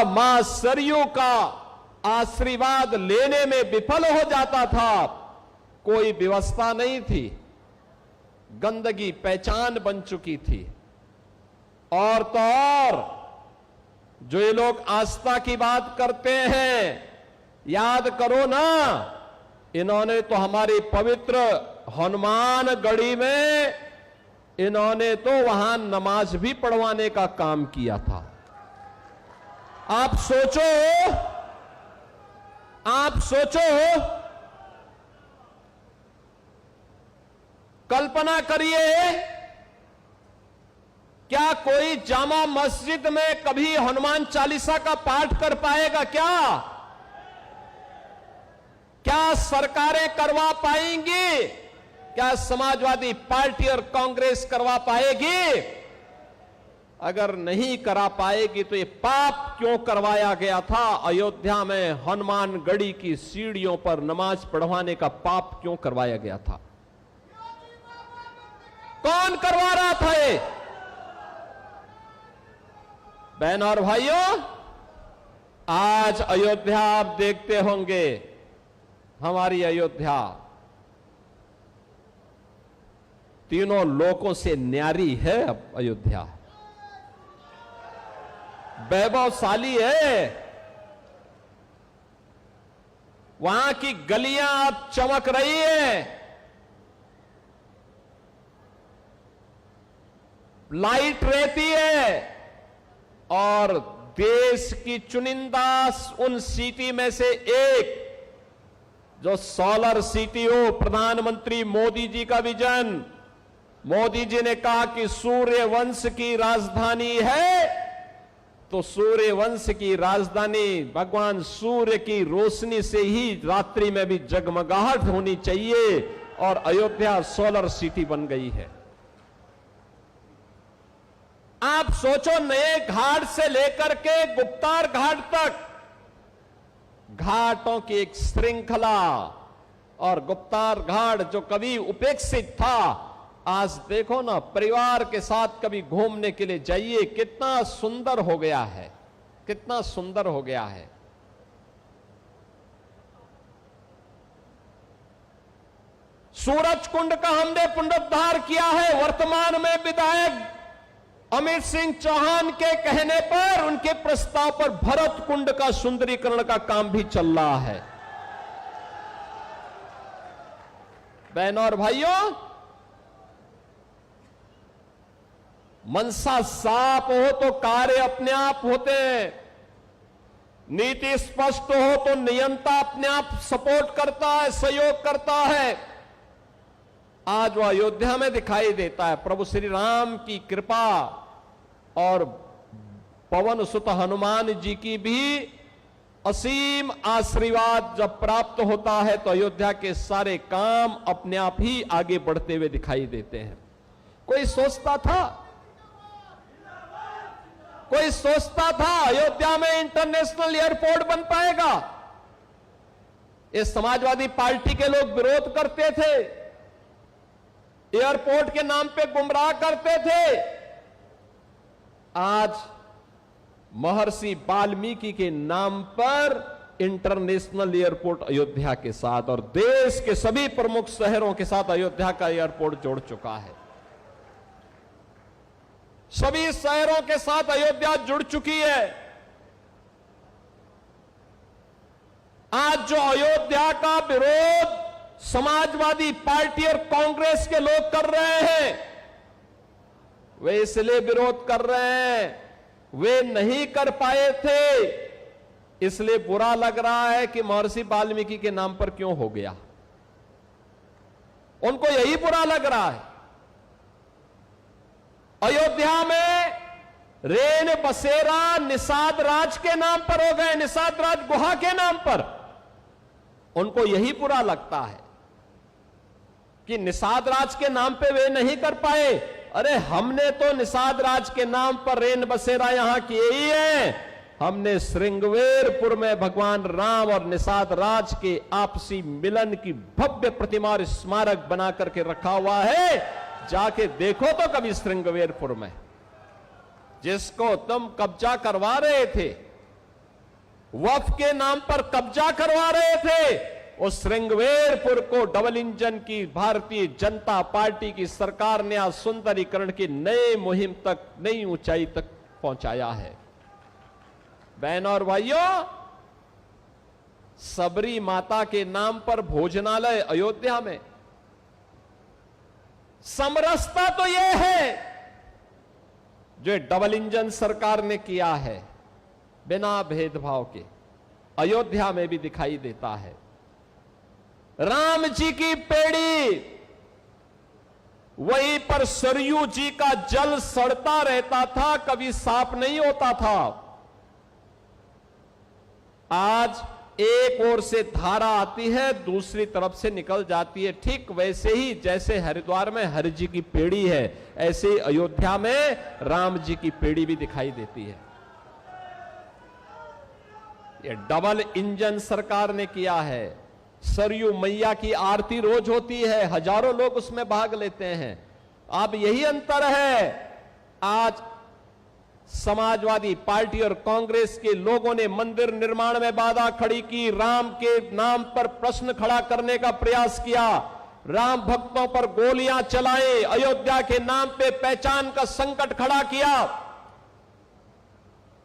मां सरयू का आशीर्वाद लेने में विफल हो जाता था। कोई व्यवस्था नहीं थी, गंदगी पहचान बन चुकी थी। और तो और जो ये लोग आस्था की बात करते हैं, याद करो ना, इन्होंने तो हमारी पवित्र हनुमानगढ़ी में इन्होंने तो वहां नमाज भी पढ़वाने का काम किया था। आप सोचो, कल्पना करिए, क्या कोई जामा मस्जिद में कभी हनुमान चालीसा का पाठ कर पाएगा? क्या सरकारें करवा पाएंगी? क्या समाजवादी पार्टी और कांग्रेस करवा पाएगी? अगर नहीं करा पाएगी तो ये पाप क्यों करवाया गया था? अयोध्या में हनुमानगढ़ी की सीढ़ियों पर नमाज पढ़वाने का पाप क्यों करवाया गया था? कौन करवा रहा था ये? बहनों और भाइयों, आज अयोध्या आप देखते होंगे, हमारी अयोध्या तीनों लोकों से न्यारी है। अब अयोध्या वैभवशाली है। वहां की गलियां अब चमक रही है, लाइट रहती है, और देश की चुनिंदा उन सिटी में से एक जो सोलर सिटी हो, प्रधानमंत्री मोदी जी का विजन। मोदी जी ने कहा कि सूर्य वंश की राजधानी है, तो सूर्य वंश की राजधानी भगवान सूर्य की रोशनी से ही रात्रि में भी जगमगाहट होनी चाहिए, और अयोध्या सोलर सिटी बन गई है। आप सोचो, नए घाट से लेकर के गुप्तार घाट तक घाटों की एक श्रृंखला, और गुप्तार घाट जो कभी उपेक्षित था, आज देखो ना, परिवार के साथ कभी घूमने के लिए जाइए, कितना सुंदर हो गया है, कितना सुंदर हो गया है। सूरज कुंड का हमने पुनरुद्धार किया है। वर्तमान में विधायक अमित सिंह चौहान के कहने पर, उनके प्रस्ताव पर भरत कुंड का सुंदरीकरण का काम भी चल रहा है। बहनों और भाइयों, मनसा साफ हो तो कार्य अपने आप होते हैं, नीति स्पष्ट हो तो नियंता अपने आप सपोर्ट करता है, सहयोग करता है। आज वो अयोध्या में दिखाई देता है। प्रभु श्री राम की कृपा और पवन सुत हनुमान जी की भी असीम आशीर्वाद जब प्राप्त होता है, तो अयोध्या के सारे काम अपने आप ही आगे बढ़ते हुए दिखाई देते हैं। कोई सोचता था अयोध्या में इंटरनेशनल एयरपोर्ट बन पाएगा? ये समाजवादी पार्टी के लोग विरोध करते थे, एयरपोर्ट के नाम पे गुमराह करते थे। आज महर्षि वाल्मीकि के नाम पर इंटरनेशनल एयरपोर्ट अयोध्या के साथ, और देश के सभी प्रमुख शहरों के साथ अयोध्या का एयरपोर्ट जोड़ चुका है। सभी शहरों के साथ अयोध्या जुड़ चुकी है। आज जो अयोध्या का विरोध समाजवादी पार्टी और कांग्रेस के लोग कर रहे हैं, वे इसलिए विरोध कर रहे हैं, वे नहीं कर पाए थे, इसलिए बुरा लग रहा है कि महर्षि वाल्मीकि के नाम पर क्यों हो गया। उनको यही बुरा लग रहा है। अयोध्या में रेन बसेरा निषाद राज के नाम पर हो गए, निषाद राज गुहा के नाम पर। उनको यही बुरा लगता है कि निषाद राज के नाम पे वे नहीं कर पाए। अरे हमने तो निषाद राज के नाम पर रेन बसेरा यहां किए ही है। हमने श्रृंगवेरपुर में भगवान राम और निषाद राज के आपसी मिलन की भव्य प्रतिमा और स्मारक बना करके रखा हुआ है। जाके देखो तो कभी श्रृंगवेरपुर में, जिसको तुम कब्जा करवा रहे थे, वक्फ के नाम पर कब्जा करवा रहे थे, उस श्रृंगवेरपुर को डबल इंजन की भारतीय जनता पार्टी की सरकार ने आज सुंदरीकरण की नई मुहिम तक, नई ऊंचाई तक पहुंचाया है। बहनों और भाइयों, सबरी माता के नाम पर भोजनालय अयोध्या में, समरसता तो यह है जो डबल इंजन सरकार ने किया है, बिना भेदभाव के अयोध्या में भी दिखाई देता है। राम जी की पेड़ी, वहीं पर सरयू जी का जल सड़ता रहता था, कभी साफ नहीं होता था। आज एक ओर से धारा आती है, दूसरी तरफ से निकल जाती है। ठीक वैसे ही जैसे हरिद्वार में हरि जी की पेड़ी है, ऐसे ही अयोध्या में राम जी की पेड़ी भी दिखाई देती है। ये डबल इंजन सरकार ने किया है। सरयू मैया की आरती रोज होती है, हजारों लोग उसमें भाग लेते हैं। अब यही अंतर है, आज समाजवादी पार्टी और कांग्रेस के लोगों ने मंदिर निर्माण में बाधा खड़ी की, राम के नाम पर प्रश्न खड़ा करने का प्रयास किया, राम भक्तों पर गोलियां चलाई, अयोध्या के नाम पे पहचान का संकट खड़ा किया।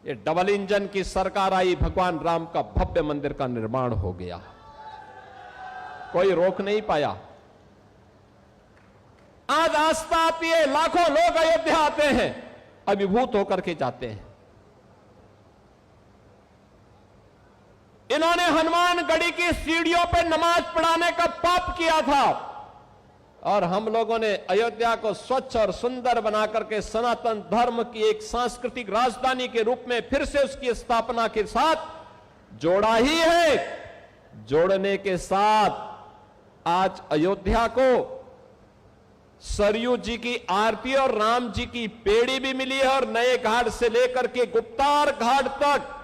ये डबल इंजन की सरकार आई, भगवान राम का भव्य मंदिर का निर्माण हो गया, कोई रोक नहीं पाया। आज आस्था आती है, लाखों लोग अयोध्या आते हैं, अभिभूत होकर के जाते हैं। इन्होंने हनुमानगढ़ी की सीढ़ियों पर नमाज पढ़ाने का पाप किया था, और हम लोगों ने अयोध्या को स्वच्छ और सुंदर बनाकर के सनातन धर्म की एक सांस्कृतिक राजधानी के रूप में फिर से उसकी स्थापना के साथ जोड़ा ही है। जोड़ने के साथ आज अयोध्या को सरयू जी की आरती और राम जी की पेड़ी भी मिली है, और नए घाट से लेकर के गुप्तार घाट तक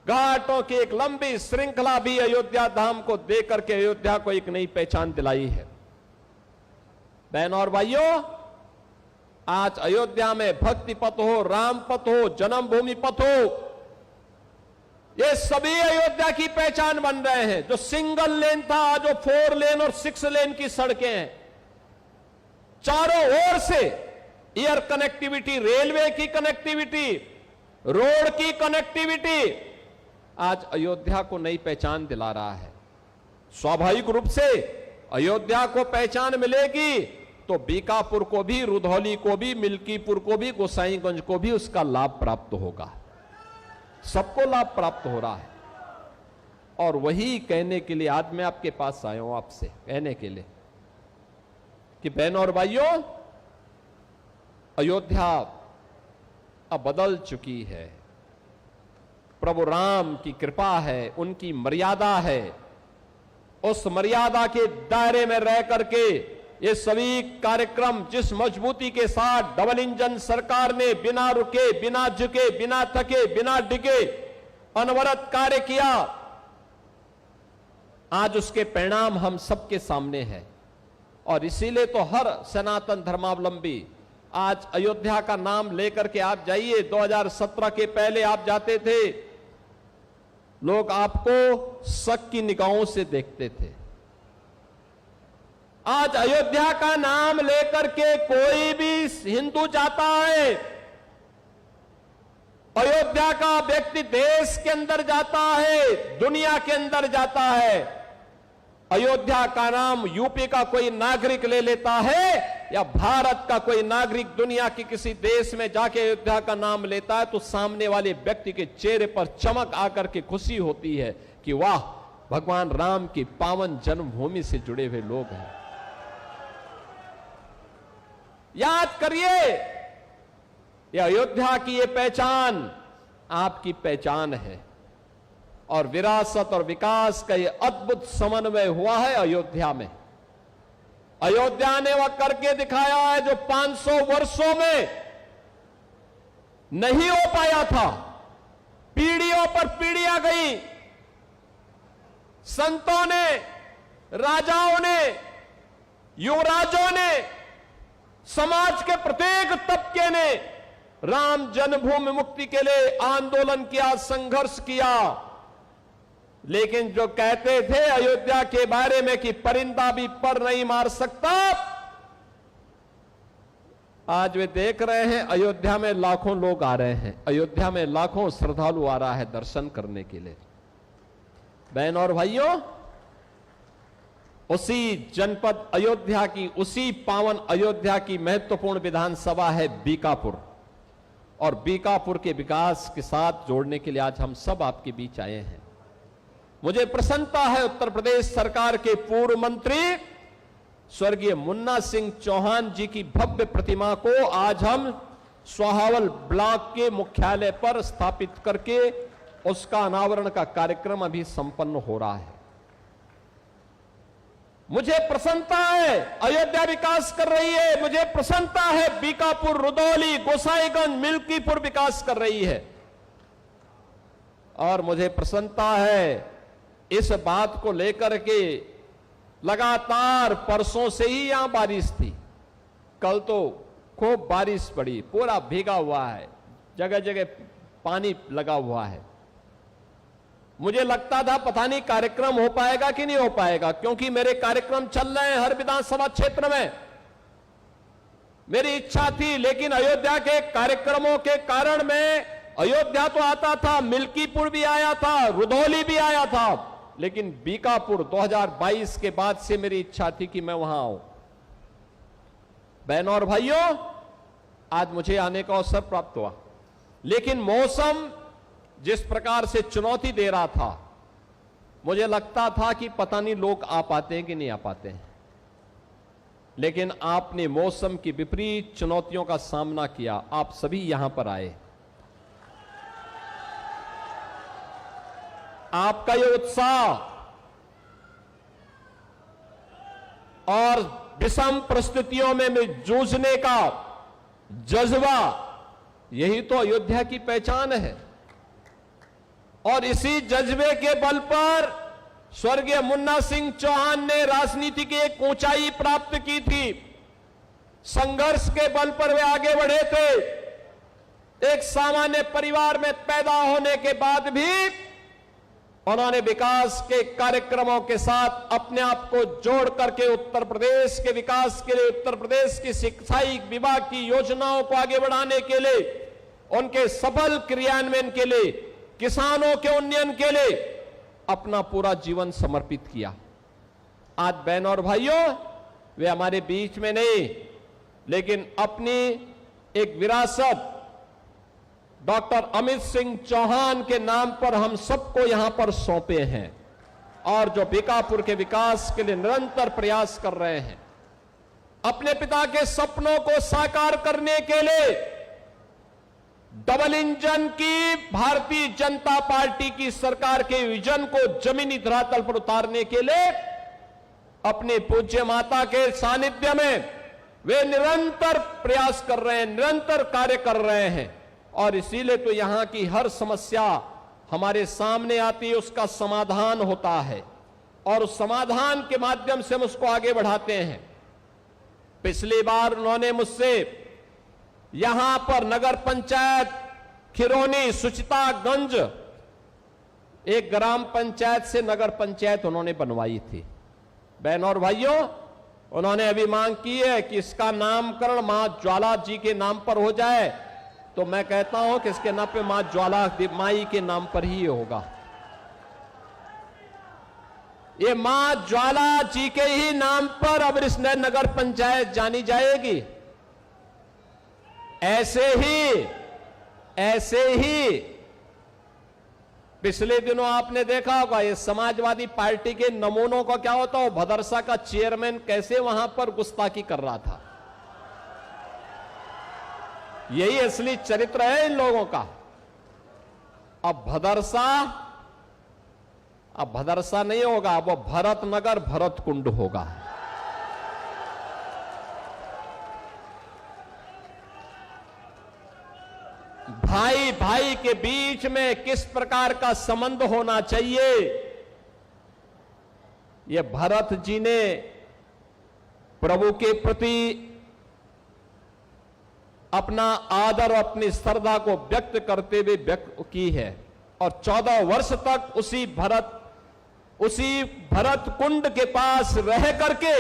घाटों की एक लंबी श्रृंखला भी अयोध्या धाम को देकर के अयोध्या को एक नई पहचान दिलाई है। बहनों और भाइयों, आज अयोध्या में भक्ति पथ हो, राम पथ हो, जन्मभूमि पथ हो, ये सभी अयोध्या की पहचान बन रहे हैं। जो सिंगल लेन था, जो 4 लेन और 6 लेन की सड़कें हैं, चारों ओर से एयर कनेक्टिविटी, रेलवे की कनेक्टिविटी, रोड की कनेक्टिविटी आज अयोध्या को नई पहचान दिला रहा है। स्वाभाविक रूप से अयोध्या को पहचान मिलेगी तो बीकापुर को भी, रुधौली को भी, मिल्कीपुर को भी, गोसाईगंज को भी उसका लाभ प्राप्त होगा। सबको लाभ प्राप्त हो रहा है। और वही कहने के लिए आज मैं आपके पास आया हूं, आपसे कहने के लिए कि बहनों और भाइयों, अयोध्या अब बदल चुकी है। प्रभु राम की कृपा है, उनकी मर्यादा है। उस मर्यादा के दायरे में रह करके ये सभी कार्यक्रम जिस मजबूती के साथ डबल इंजन सरकार ने बिना रुके, बिना झुके, बिना थके, बिना डिगे अनवरत कार्य किया, आज उसके परिणाम हम सबके सामने हैं। और इसीलिए तो हर सनातन धर्मावलंबी आज अयोध्या का नाम लेकर के आप जाइए। 2017 के पहले आप जाते थे, लोग आपको शक की निगाहों से देखते थे। आज अयोध्या का नाम लेकर के कोई भी हिंदू जाता है, अयोध्या का व्यक्ति देश के अंदर जाता है, दुनिया के अंदर जाता है। अयोध्या का नाम यूपी का कोई नागरिक ले लेता है या भारत का कोई नागरिक दुनिया के किसी देश में जाके अयोध्या का नाम लेता है तो सामने वाले व्यक्ति के चेहरे पर चमक आकर के खुशी होती है कि वाह, भगवान राम की पावन जन्मभूमि से जुड़े हुए लोग हैं। याद करिए, यह अयोध्या की ये पहचान आपकी पहचान है, और विरासत और विकास का ये अद्भुत समन्वय हुआ है अयोध्या में। अयोध्या ने वह करके दिखाया है जो 500 वर्षों में नहीं हो पाया था। पीढ़ियों पर पीढ़ियां गई, संतों ने, राजाओं ने, युवराजों ने, समाज के प्रत्येक तबके ने राम जन्मभूमि मुक्ति के लिए आंदोलन किया, संघर्ष किया, लेकिन जो कहते थे अयोध्या के बारे में कि परिंदा भी पर नहीं मार सकता, आज वे देख रहे हैं अयोध्या में लाखों लोग आ रहे हैं, अयोध्या में लाखों श्रद्धालु आ रहा है दर्शन करने के लिए। बहन और भाइयों, उसी जनपद अयोध्या की, उसी पावन अयोध्या की महत्वपूर्ण विधानसभा है बीकापुर, और बीकापुर के विकास के साथ जोड़ने के लिए आज हम सब आपके बीच आए हैं। मुझे प्रसन्नता है उत्तर प्रदेश सरकार के पूर्व मंत्री स्वर्गीय मुन्ना सिंह चौहान जी की भव्य प्रतिमा को आज हम स्वाहावल ब्लॉक के मुख्यालय पर स्थापित करके उसका अनावरण का कार्यक्रम अभी संपन्न हो रहा है। मुझे प्रसन्नता है अयोध्या विकास कर रही है, मुझे प्रसन्नता है बीकापुर, रुदौली, गोसाईगंज, मिल्कीपुर विकास कर रही है, और मुझे प्रसन्नता है इस बात को लेकर के लगातार परसों से ही यहां बारिश थी, कल तो खूब बारिश पड़ी, पूरा भीगा हुआ है, जगह जगह पानी लगा हुआ है। मुझे लगता था पता नहीं कार्यक्रम हो पाएगा कि नहीं हो पाएगा, क्योंकि मेरे कार्यक्रम चल रहे हैं हर विधानसभा क्षेत्र में, मेरी इच्छा थी, लेकिन अयोध्या के कार्यक्रमों के कारण मैं अयोध्या तो आता था, मिल्कीपुर भी आया था, रुधौली भी आया था, लेकिन बीकापुर 2022 के बाद से मेरी इच्छा थी कि मैं वहां आऊं। बहनों और भाइयों, आज मुझे आने का अवसर प्राप्त हुआ, लेकिन मौसम जिस प्रकार से चुनौती दे रहा था, मुझे लगता था कि पता नहीं लोग आ पाते हैं कि नहीं आ पाते हैं, लेकिन आपने मौसम की विपरीत चुनौतियों का सामना किया, आप सभी यहां पर आए। आपका ये उत्साह और विषम परिस्थितियों में जूझने का जज्बा, यही तो अयोध्या की पहचान है। और इसी जज्बे के बल पर स्वर्गीय मुन्ना सिंह चौहान ने राजनीति की एक ऊंचाई प्राप्त की थी। संघर्ष के बल पर वे आगे बढ़े थे। एक सामान्य परिवार में पैदा होने के बाद भी उन्होंने विकास के कार्यक्रमों के साथ अपने आप को जोड़ करके उत्तर प्रदेश के विकास के लिए, उत्तर प्रदेश की शिक्षाई विभाग की योजनाओं को आगे बढ़ाने के लिए, उनके सफल क्रियान्वयन के लिए, किसानों के उन्नयन के लिए अपना पूरा जीवन समर्पित किया। आज बहन और भाइयों, वे हमारे बीच में नहीं, लेकिन अपनी एक विरासत डॉक्टर अमित सिंह चौहान के नाम पर हम सबको यहां पर सौंपे हैं, और जो बीकापुर के विकास के लिए निरंतर प्रयास कर रहे हैं। अपने पिता के सपनों को साकार करने के लिए डबल इंजन की भारतीय जनता पार्टी की सरकार के विजन को जमीनी धरातल पर उतारने के लिए अपने पूज्य माता के सानिध्य में वे निरंतर प्रयास कर रहे हैं, निरंतर कार्य कर रहे हैं। और इसीलिए तो यहां की हर समस्या हमारे सामने आती है, उसका समाधान होता है, और उस समाधान के माध्यम से हम उसको आगे बढ़ाते हैं। पिछली बार उन्होंने मुझसे यहां पर नगर पंचायत खिरोनी सुचितागंज, एक ग्राम पंचायत से नगर पंचायत उन्होंने बनवाई थी। बहन और भाइयों, उन्होंने अभी मांग की है कि इसका नामकरण मां ज्वाला जी के नाम पर हो जाए, तो मैं कहता हूं कि इसके नाम पे मां ज्वाला माई के नाम पर ही होगा। ये मां ज्वाला जी के ही नाम पर अब इस नगर पंचायत जानी जाएगी। ऐसे ही पिछले दिनों आपने देखा होगा, ये समाजवादी पार्टी के नमूनों का क्या होता है, भदरसा का चेयरमैन कैसे वहां पर गुस्ताखी कर रहा था। यही असली चरित्र है इन लोगों का। अब भदरसा नहीं होगा, अब वो भरतनगर भरत कुंड होगा। भाई भाई के बीच में किस प्रकार का संबंध होना चाहिए, ये भरत जी ने प्रभु के प्रति अपना आदर और अपनी श्रद्धा को व्यक्त करते हुए व्यक्त की है, और 14 वर्ष तक उसी भरत उसी भरत कुंड के पास रह करके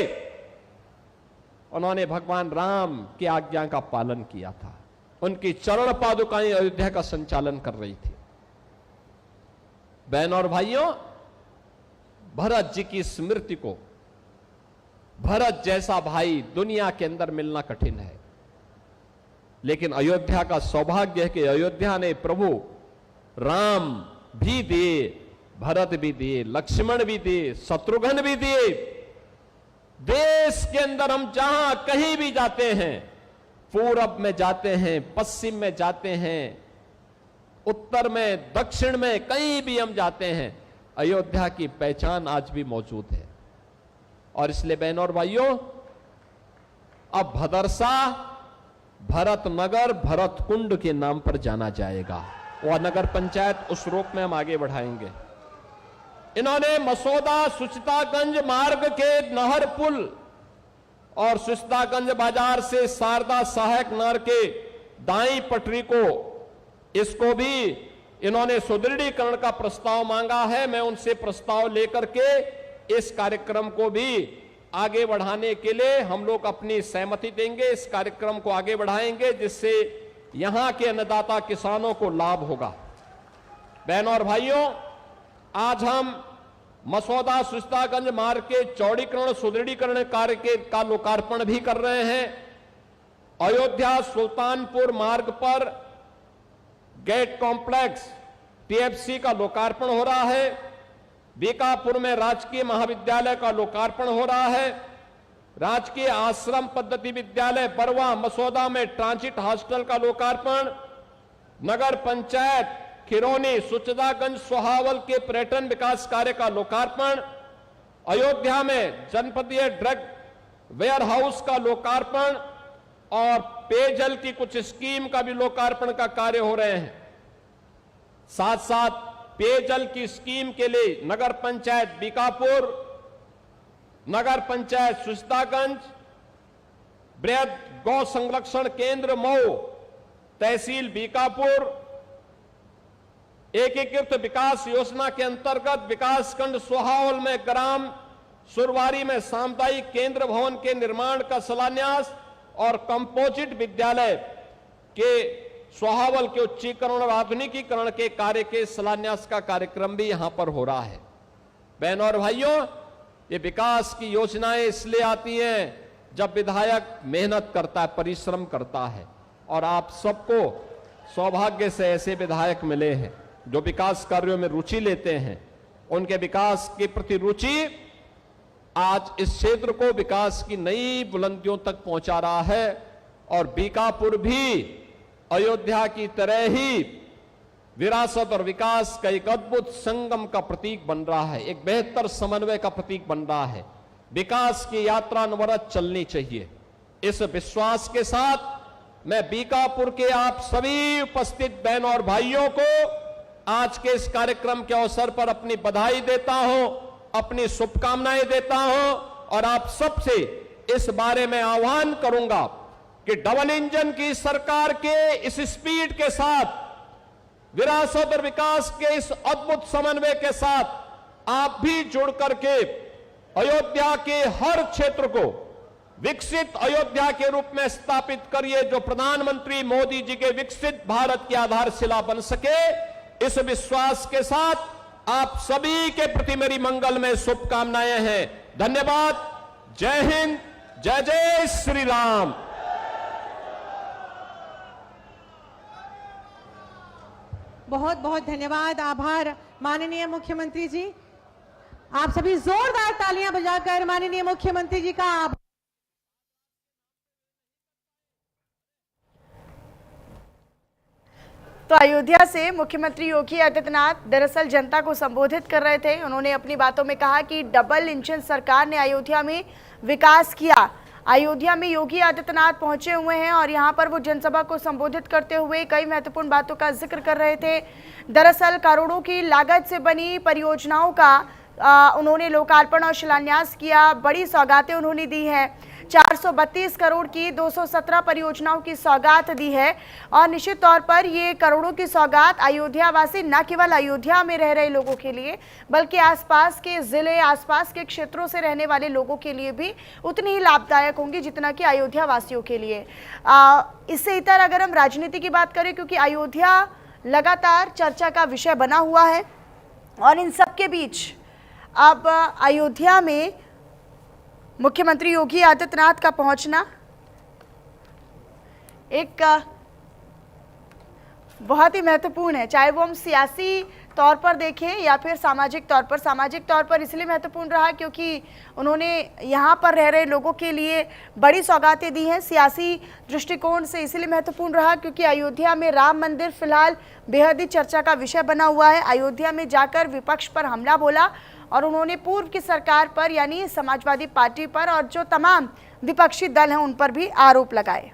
उन्होंने भगवान राम की आज्ञा का पालन किया था। उनकी चरण पादुकाएं अयोध्या का संचालन कर रही थी। बहन और भाइयों, भरत जी की स्मृति को, भरत जैसा भाई दुनिया के अंदर मिलना कठिन है, लेकिन अयोध्या का सौभाग्य है कि अयोध्या ने प्रभु राम भी दिए, भरत भी दिए, लक्ष्मण भी दिए, शत्रुघ्न भी दिए। देश के अंदर हम जहां कहीं भी जाते हैं, पूरब में जाते हैं, पश्चिम में जाते हैं, उत्तर में, दक्षिण में, कहीं भी हम जाते हैं, अयोध्या की पहचान आज भी मौजूद है। और इसलिए बहनों और भाइयों, अब भदरसा भरत नगर, भरत कुंड के नाम पर जाना जाएगा और नगर पंचायत उस रूप में हम आगे बढ़ाएंगे। इन्होंने मसौदा सुचितागंज मार्ग के नहर पुल और सुचितागंज बाजार से शारदा सहायक नहर के दाई पटरी को, इसको भी इन्होंने सुदृढ़ीकरण का प्रस्ताव मांगा है। मैं उनसे प्रस्ताव लेकर के इस कार्यक्रम को भी आगे बढ़ाने के लिए हम लोग अपनी सहमति देंगे, इस कार्यक्रम को आगे बढ़ाएंगे, जिससे यहां के अन्नदाता किसानों को लाभ होगा। बहनों और भाइयों, आज हम मसौदा सुचितागंज मार्ग के चौड़ीकरण सुदृढ़ीकरण कार्य का लोकार्पण भी कर रहे हैं। अयोध्या सुल्तानपुर मार्ग पर गेट कॉम्प्लेक्स टीएफसी का लोकार्पण हो रहा है। बीकापुर में राजकीय महाविद्यालय का लोकार्पण हो रहा है। राजकीय आश्रम पद्धति विद्यालय बरवा मसौदा में ट्रांजिट हॉस्टल का लोकार्पण। नगर पंचायत खिरौनी सुचितागंज सोहावल के पर्यटन विकास कार्य का लोकार्पण। अयोध्या में जनपदीय ड्रग वेयर हाउस का लोकार्पण और पेयजल की कुछ स्कीम का भी लोकार्पण का कार्य हो रहे हैं। साथ साथ पेयजल की स्कीम के लिए नगर पंचायत बीकापुर, नगर पंचायत सुचितागंज, बृहद गौ संरक्षण केंद्र मऊ, तहसील बीकापुर, एकीकृत विकास योजना के अंतर्गत विकासखंड सोहावल में ग्राम सुरवारी में सामुदायिक केंद्र भवन के निर्माण का शिलान्यास और कंपोजिट विद्यालय के सोहावल के उच्चीकरण और आधुनिकीकरण के कार्य के शिलान्यास का कार्यक्रम भी यहां पर हो रहा है। बहनों और भाइयों, ये विकास की योजनाएं इसलिए आती हैं जब विधायक मेहनत करता है, परिश्रम करता है, और आप सबको सौभाग्य से ऐसे विधायक मिले हैं जो विकास कार्यों में रुचि लेते हैं। उनके विकास के प्रति रुचि आज इस क्षेत्र को विकास की नई बुलंदियों तक पहुंचा रहा है। और बीकापुर भी अयोध्या की तरह ही विरासत और विकास का एक अद्भुत संगम का प्रतीक बन रहा है, एक बेहतर समन्वय का प्रतीक बन रहा है। विकास की यात्रा अनवरत चलनी चाहिए। इस विश्वास के साथ मैं बीकापुर के आप सभी उपस्थित बहनों और भाइयों को आज के इस कार्यक्रम के अवसर पर अपनी बधाई देता हूं, अपनी शुभकामनाएं देता हूं और आप सबसे इस बारे में आह्वान करूंगा कि डबल इंजन की सरकार के इस स्पीड के साथ, विरासत और विकास के इस अद्भुत समन्वय के साथ आप भी जुड़ करके अयोध्या के हर क्षेत्र को विकसित अयोध्या के रूप में स्थापित करिए, जो प्रधानमंत्री मोदी जी के विकसित भारत की आधारशिला बन सके। इस विश्वास के साथ आप सभी के प्रति मेरी मंगलमय शुभकामनाएं हैं। धन्यवाद। जय हिंद, जय जय श्री राम। बहुत बहुत धन्यवाद, आभार माननीय मुख्यमंत्री जी। आप सभी जोरदार तालियां बजाकर माननीय मुख्यमंत्री जी का आभार। तो अयोध्या से मुख्यमंत्री योगी आदित्यनाथ दरअसल जनता को संबोधित कर रहे थे। उन्होंने अपनी बातों में कहा कि डबल इंजन सरकार ने अयोध्या में विकास किया। अयोध्या में योगी आदित्यनाथ पहुंचे हुए हैं और यहां पर वो जनसभा को संबोधित करते हुए कई महत्वपूर्ण बातों का जिक्र कर रहे थे। दरअसल करोड़ों की लागत से बनी परियोजनाओं का उन्होंने लोकार्पण और शिलान्यास किया। बड़ी सौगातें उन्होंने दी हैं। 4 432 करोड़ की 217 परियोजनाओं की सौगात दी है। और निश्चित तौर पर ये करोड़ों की सौगात अयोध्या वासी, न केवल अयोध्या में रह रहे लोगों के लिए बल्कि आसपास के जिले, आसपास के क्षेत्रों से रहने वाले लोगों के लिए भी उतनी ही लाभदायक होंगी जितना कि अयोध्या वासियों के लिए। इससे इतर अगर हम राजनीति की बात करें, क्योंकि अयोध्या लगातार चर्चा का विषय बना हुआ है और इन सब के बीच अब अयोध्या में मुख्यमंत्री योगी आदित्यनाथ का पहुंचना एक बहुत ही महत्वपूर्ण है, चाहे वो हम सियासी तौर पर देखें या फिर सामाजिक तौर पर। सामाजिक तौर पर इसलिए महत्वपूर्ण रहा क्योंकि उन्होंने यहाँ पर रह रहे लोगों के लिए बड़ी सौगातें दी हैं। सियासी दृष्टिकोण से इसलिए महत्वपूर्ण रहा क्योंकि अयोध्या में राम मंदिर फिलहाल बेहद ही चर्चा का विषय बना हुआ है। अयोध्या में जाकर विपक्ष पर हमला बोला और उन्होंने पूर्व की सरकार पर यानी समाजवादी पार्टी पर और जो तमाम विपक्षी दल हैं उन पर भी आरोप लगाए।